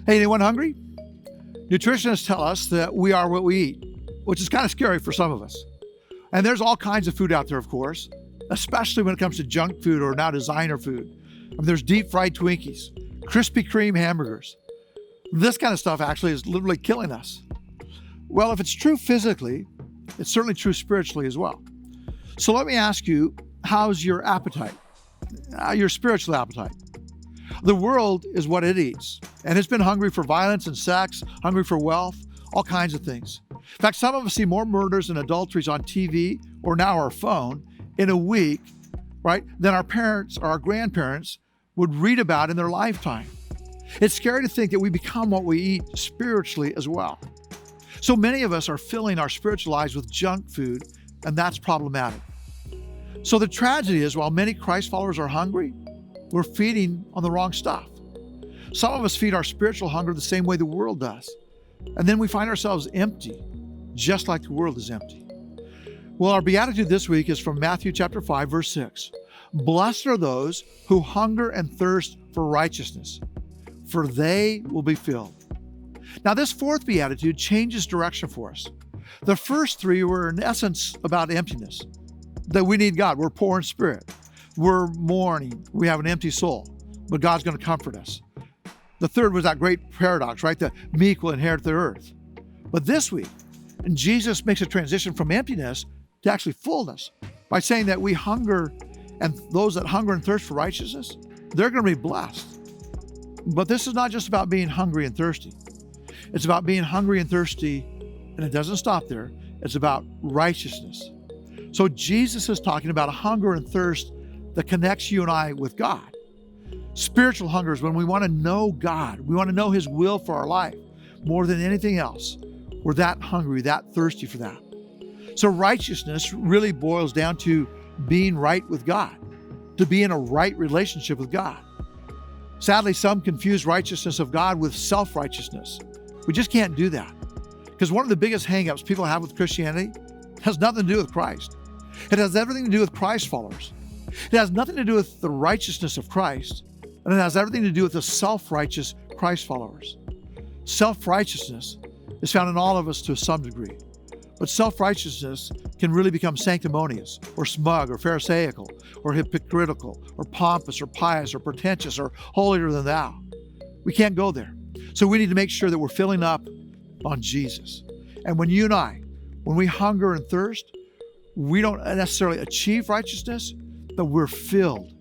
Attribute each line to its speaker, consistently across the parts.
Speaker 1: Hey, anyone hungry? Nutritionists tell us that we are what we eat, which is kind of scary for some of us. And there's all kinds of food out there, of course, especially when it comes to junk food or now designer food. There's deep fried Twinkies, Krispy Kreme hamburgers. This kind of stuff actually is literally killing us. Well, if it's true physically, it's certainly true spiritually as well. So let me ask you, how's your appetite? Your spiritual appetite? The world is what it eats, and it's been hungry for violence and sex, hungry for wealth, all kinds of things. In fact, some of us see more murders and adulteries on TV or now our phone in a week, right, than our parents or our grandparents would read about in their lifetime. It's scary to think that we become what we eat spiritually as well. So many of us are filling our spiritual lives with junk food, and that's problematic. So the tragedy is, while many Christ followers are hungry, we're feeding on the wrong stuff. Some of us feed our spiritual hunger the same way the world does. And then we find ourselves empty, just like the world is empty. Well, our beatitude this week is from Matthew chapter 5, verse 6. Blessed are those who hunger and thirst for righteousness, for they will be filled. Now, this fourth beatitude changes direction for us. The first three were in essence about emptiness, that we need God. We're poor in spirit. We're mourning. We have an empty soul, but God's going to comfort us. The third was that great paradox, right? The meek will inherit the earth. But this week, and Jesus makes a transition from emptiness to actually fullness by saying that we hunger, and those that hunger and thirst for righteousness, they're going to be blessed. But this is not just about being hungry and thirsty. It's about being hungry and thirsty, and it doesn't stop there. It's about righteousness. So Jesus is talking about a hunger and thirst that connects you and I with God. Spiritual hunger is when we want to know God. We want to know His will for our life more than anything else. We're that hungry, that thirsty for that. So righteousness really boils down to being right with God, to be in a right relationship with God. Sadly, some confuse righteousness of God with self-righteousness. We just can't do that, because one of the biggest hang-ups people have with Christianity has nothing to do with Christ. It has everything to do with Christ followers. It has nothing to do with the righteousness of Christ, and it has everything to do with the self-righteous Christ followers. Self-righteousness is found in all of us to some degree, but self-righteousness can really become sanctimonious or smug or pharisaical or hypocritical or pompous or pious or pretentious or holier than thou. We can't go there. So we need to make sure that we're filling up on Jesus. And when you and I, when we hunger and thirst, we don't necessarily achieve righteousness, but we're filled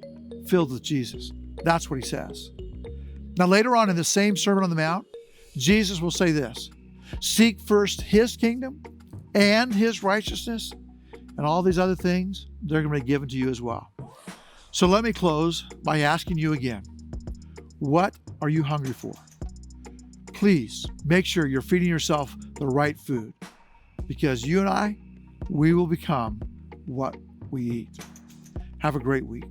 Speaker 1: with Jesus. That's what He says. Now, later on in the same Sermon on the Mount, Jesus will say this: seek first His kingdom and His righteousness, and all these other things, they're going to be given to you as well. So let me close by asking you again, what are you hungry for? Please make sure you're feeding yourself the right food, because you and I, we will become what we eat. Have a great week.